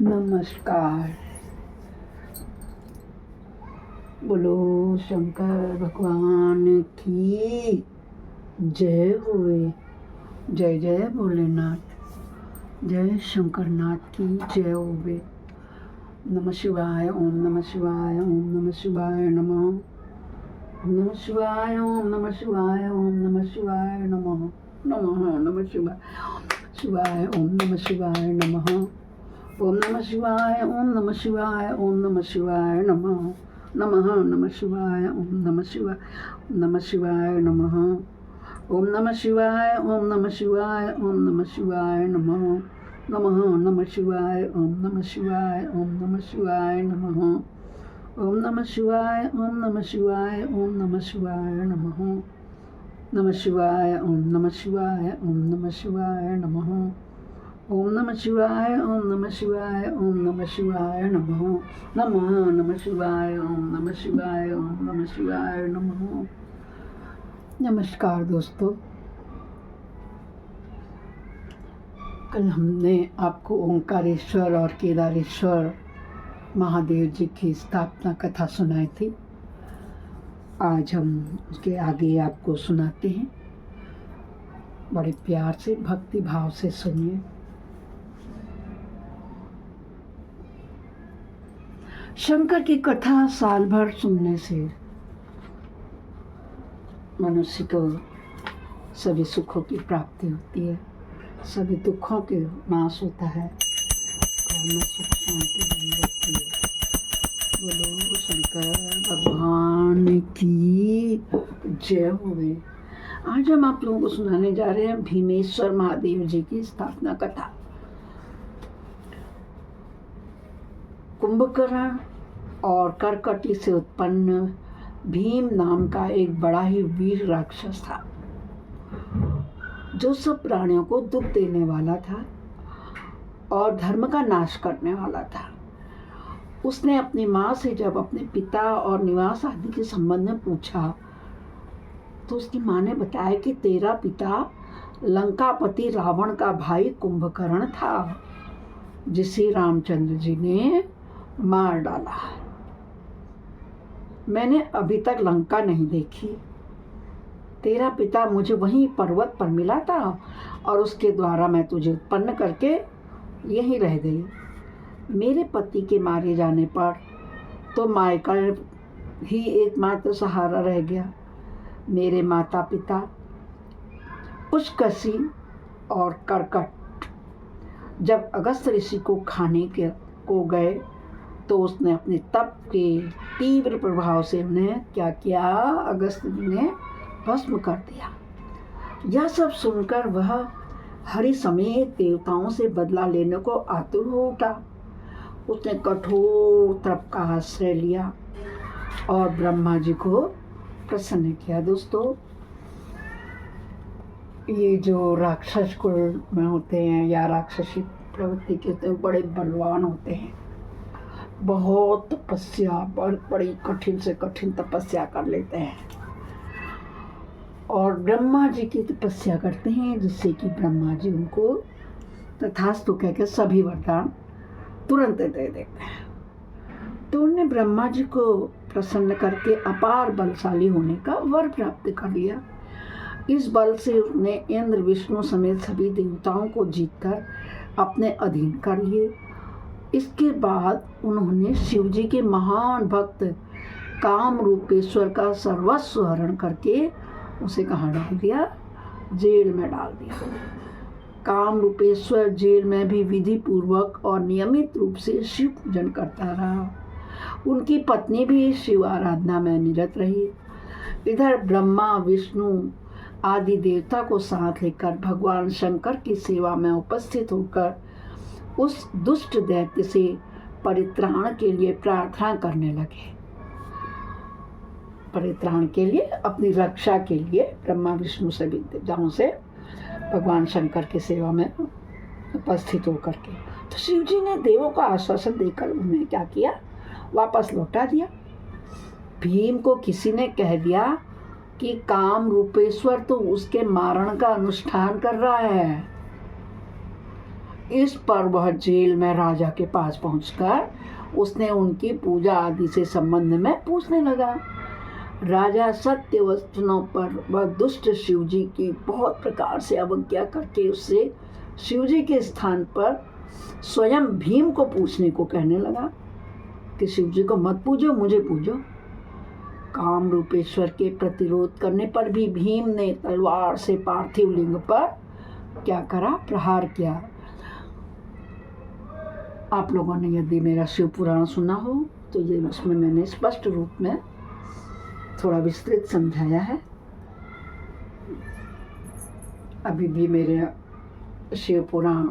नमस्कार। बोलो शंकर भगवान की जय होवे। जय जय भोलेनाथ, जय शंकरनाथ की जय होवे। नमः शिवाय, ओम नमः शिवाय, ओम नमः शिवाय नमः। ओम नमः शिवाय, ओम नमः शिवाय, ओम नमः शिवाय नमः। नमः नमः शिवाय शिवाय, ओम नमः शिवाय नमः। ओम नमः शिवाय, ओम नमः शिवाय, ओम नमः शिवाय नमः। नमः नमः शिवाय, ओम नमः शिवाय, नमः शिवाय नमः। ओम नमः शिवाय, ओम नमः शिवाय, ओम नमः शिवाय नमः। नमः नमः शिवाय, ओम नमः शिवाय, ओम नमः शिवाय नमः। ओम नमः शिवाय, ओम नमः शिवाय, ओम नमः शिवाय नमः। नमः शिवाय, ओम नमः शिवाय, ओम नमः शिवाय नमः। ओम नमः शिवाय, ओम नमः शिवाय, ओम नमः शिवाय नमः। नमः नमः शिवाय, ओम नमः शिवाय, ओम नमः शिवाय नमः। नमस्कार दोस्तों, कल हमने आपको ओंकारेश्वर और केदारेश्वर महादेव जी की स्थापना कथा सुनाई थी। आज हम उसके आगे आपको सुनाते हैं। बड़े प्यार से, भक्ति भाव से सुनिए। शंकर की कथा साल भर सुनने से मनुष्य को सभी सुखों की प्राप्ति होती है, सभी दुखों के नाश होता है, घर में सुख शांति बनी रहती है। बोलो शंकर भगवान की जय होवे। आज हम आप लोगों को सुनाने जा रहे हैं भीमेश्वर महादेव जी की स्थापना कथा। कुंभकर्ण और करकटी से उत्पन्न भीम नाम का एक बड़ा ही वीर राक्षस था, जो सब प्राणियों को दुख देने वाला था और धर्म का नाश करने वाला था। उसने अपनी माँ से जब अपने पिता और निवास आदि के संबंध में पूछा तो उसकी माँ ने बताया कि तेरा पिता लंकापति रावण का भाई कुंभकर्ण था, जिसे रामचंद्र जी ने मार डाला। मैंने अभी तक लंका नहीं देखी। तेरा पिता मुझे वहीं पर्वत पर मिला था और उसके द्वारा मैं तुझे उत्पन्न करके यहीं रह गई। मेरे पति के मारे जाने पर तो मायका ही एकमात्र सहारा रह गया। मेरे माता पिता पुष्कसी और करकट जब अगस्त ऋषि को खाने को गए तो उसने अपने तप के तीव्र प्रभाव से उन्हें क्या किया, अगस्त जी ने भस्म कर दिया। यह सब सुनकर वह हरि समेत देवताओं से बदला लेने को आतुर हो उठा। उसने कठोर तप का आश्रय लिया और ब्रह्मा जी को प्रसन्न किया। दोस्तों, ये जो राक्षस कुल में होते हैं या राक्षसी प्रवृत्ति के होते हैं, बड़े बलवान होते हैं। बहुत तपस्या, बड़ी कठिन से कठिन तपस्या कर लेते हैं और ब्रह्मा जी की तपस्या करते हैं, जिससे कि ब्रह्मा जी उनको तथास्तु कहकर सभी वरदान तुरंत दे देते हैं। तो उन्होंने ब्रह्मा जी को प्रसन्न करके अपार बलशाली होने का वर प्राप्त कर लिया। इस बल से उसने इंद्र, विष्णु समेत सभी देवताओं को जीतकर अपने अधीन कर लिए। इसके बाद उन्होंने शिव जी के महान भक्त काम रूपेश्वर का सर्वस्व हरण करके उसे कहाँ डाल दिया, जेल में डाल दिया। काम रूपेश्वर जेल में भी विधि पूर्वक और नियमित रूप से शिव पूजन करता रहा। उनकी पत्नी भी शिव आराधना में निरत रही। इधर ब्रह्मा, विष्णु आदि देवता को साथ लेकर भगवान शंकर की सेवा में उपस्थित होकर उस दुष्ट दैत्य से परित्राण के लिए प्रार्थना करने लगे। परित्राण के लिए, अपनी रक्षा के लिए ब्रह्मा विष्णु सभी देवताओं से भगवान शंकर की सेवा में उपस्थित होकर के। तो शिव जी ने देवों का आश्वासन देकर उन्हें क्या किया, वापस लौटा दिया। भीम को किसी ने कह दिया कि काम रूपेश्वर तो उसके मारण का अनुष्ठान कर रहा है, इस पर वह जेल में राजा के पास पहुंचकर उसने उनकी पूजा आदि से संबंध में पूछने लगा। राजा सत्य वचनों पर वह दुष्ट शिवजी की बहुत प्रकार से अवज्ञा करके उससे शिवजी के स्थान पर स्वयं भीम को पूछने को कहने लगा कि शिवजी को मत पूजो, मुझे पूजो। काम रूपेश्वर के प्रतिरोध करने पर भी भीम ने तलवार से पार्थिव लिंग पर क्या करा, प्रहार किया। आप लोगों ने यदि मेरा शिव पुराण सुना हो तो ये उसमें मैंने स्पष्ट रूप में थोड़ा विस्तृत समझाया है। अभी भी मेरे शिव पुराण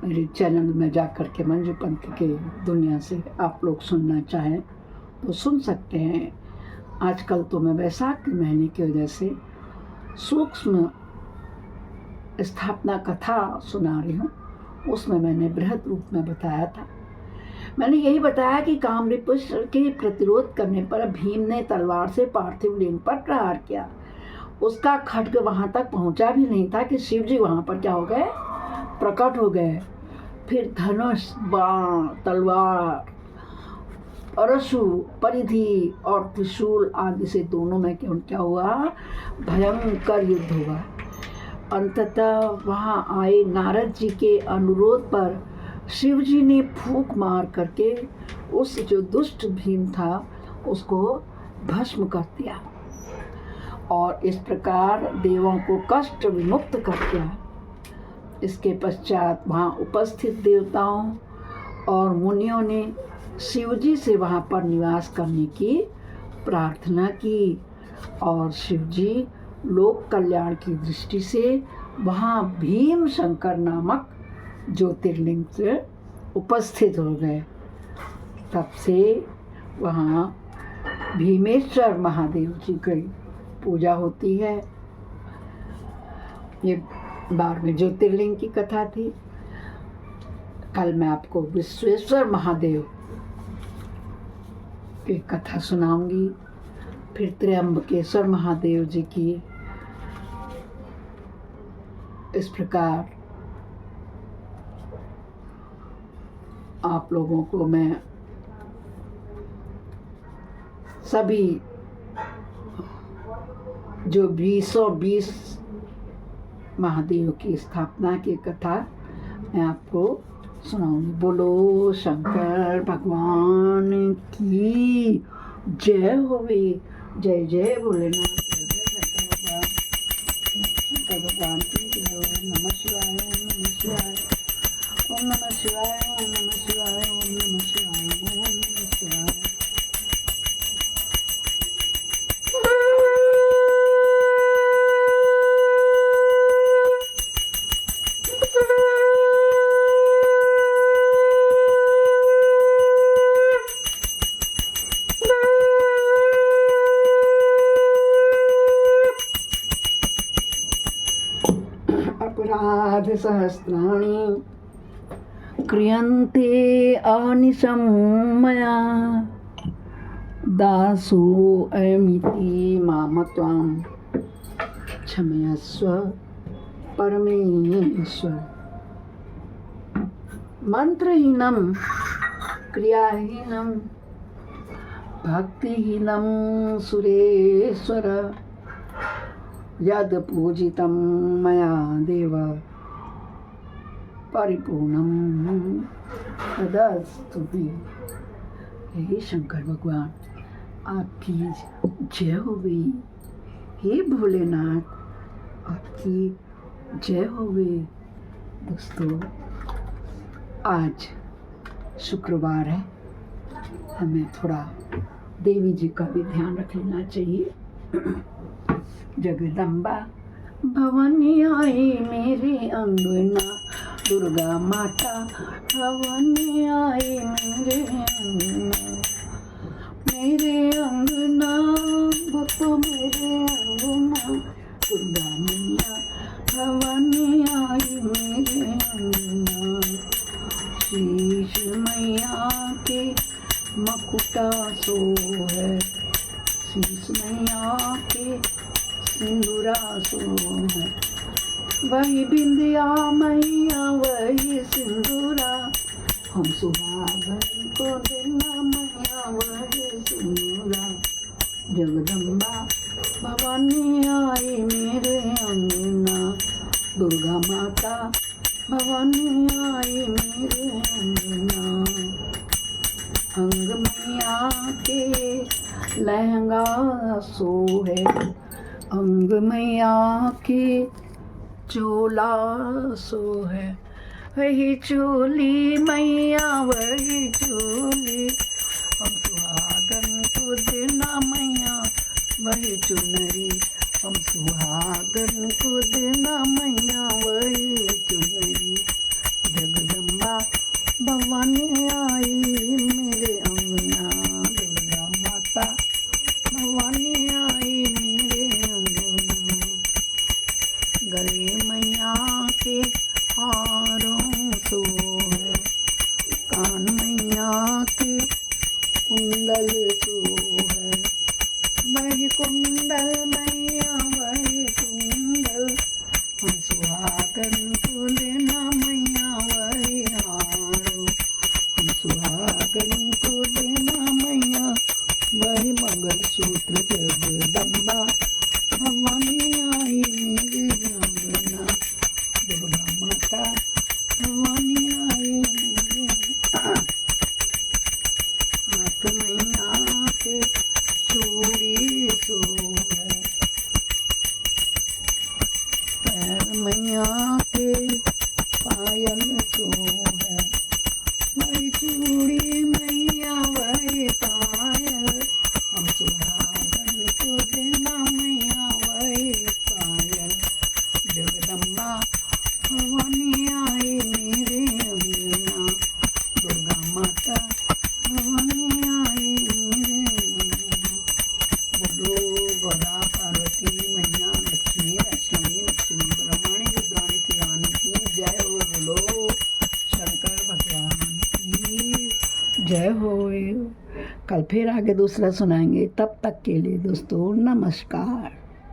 मेरे चैनल में जाकर के मंजू पंथ के दुनिया से आप लोग सुनना चाहें तो सुन सकते हैं। आजकल तो मैं वैशाख के महीने की वजह से सूक्ष्म स्थापना कथा सुना रही हूँ। उसमें मैंने बृहद रूप में बताया था। मैंने यही बताया कि कामरूपेश्वर के प्रतिरोध करने पर भीम ने तलवार से पार्थिव लिंग पर प्रहार किया। उसका खड्ग वहां तक पहुंचा भी नहीं था कि शिवजी वहां पर क्या हो गए, प्रकट हो गए। फिर धनुष, बाण, तलवार, परशु, परिधि और त्रिशूल आदि से दोनों में क्या हुआ, भयंकर युद्ध हुआ। अंततः वहां आए नारद जी के अनुरोध पर शिवजी ने फूंक मार करके उस जो दुष्ट भीम था उसको भस्म कर दिया और इस प्रकार देवों को कष्ट विमुक्त कर दिया। इसके पश्चात वहाँ उपस्थित देवताओं और मुनियों ने शिवजी से वहाँ पर निवास करने की प्रार्थना की और शिवजी लोक कल्याण की दृष्टि से वहाँ भीम शंकर नामक ज्योतिर्लिंग से उपस्थित हो गए। तब से वहाँ भीमेश्वर महादेव जी की पूजा होती है। ये 12वें ज्योतिर्लिंग की कथा थी। कल मैं आपको विश्वेश्वर महादेव की कथा सुनाऊंगी, फिर त्र्यंबकेश्वर महादेव जी की। इस प्रकार आप लोगों को मैं सभी जो 20 महादेव की स्थापना की कथा मैं आपको सुनाऊंगी। बोलो शंकर भगवान की जय होवे। जय जय भोलेनाथ, शंकर भगवान की जय हो। नमः शिवाय, ओम नमः शिवाय, ओम नमः शिवाय, ओम नमः शिवाय, ओम नमः शिवाय, ओम नमः शिवाय। अपराध सहस्राणि क्रियन्ते अनिशं मया दासो अयमिति माम त्वां क्षमयस्व परमेश्वर। मंत्रहीनं क्रियाहीनं भक्तिहीनं सुरेश्वर यद पूजितं मया देव परिपूर्णं तदस्तु मे। हे शंकर भगवान, आपकी जय होवे। हे भोलेनाथ, आपकी जय होवे। दोस्तों, आज शुक्रवार है, हमें थोड़ा देवी जी का भी ध्यान रख लेना चाहिए। जगदम्बा भवानी आई मेरे अंगना, दुर्गा माता भवानी आई मेरे अंगना, मेरे अंगना भक्तों मेरे अंगना, दुर्गा मैया भवानी आई मेरे अंगना। शीश मैया के मकुटा सो है, शीश मैया के सिंदूरा सो है, वही बिंदिया मैया वही सिंदूरा, हम सुहागन को देना मैया वही सिंदूरा। जगदम्बा भवानी आई मेरे अंगना, दुर्गा माता भवानी आई मेरे अंगना। अंग मैया के लहंगा सो है, अंग मैया के चोला सो है, वही चोली मैया वही चोली, हम सुहागन को देना मैया वही चुनरी, हम सुहागन को देना मैया वही चुनरी। जगदम्बा भवानी आई मेरे अंगना, दुर्गा माता भवानी आई मेरे अंगना। गले मैया के हारों सो है, कान मैया के कुंडल सो है, वही कुंडल मैया वही कुंडल, हम सुहागन को देना मैया वही हारो, हम सुहागन को देना मैया वही मंगलसूत्र। जगदम्बा भवानी आई मेरे अंगना, दुर्गा माता भवानी आई मेरे। हाथ मैया के चूड़ी सो है, पैर मैया के पायल सो है, वही चूड़ी मैया वही पायल, हम सुहागन को देना मैया वही पायल। जगदम्बा भवानी आई मेरे अंगना, दुर्गा माता भवानी आई मेरे अंगना। बोलो गोदा पार्वती मैया लक्ष्मी लक्ष्मी लक्ष्मी ब्रह्मणी रुद्राणी शिवानी की जय हो। बोलो शंकर भगवान की जय हो। कल फिर आगे दूसरा सुनाएंगे, तब तक के लिए दोस्तों नमस्कार।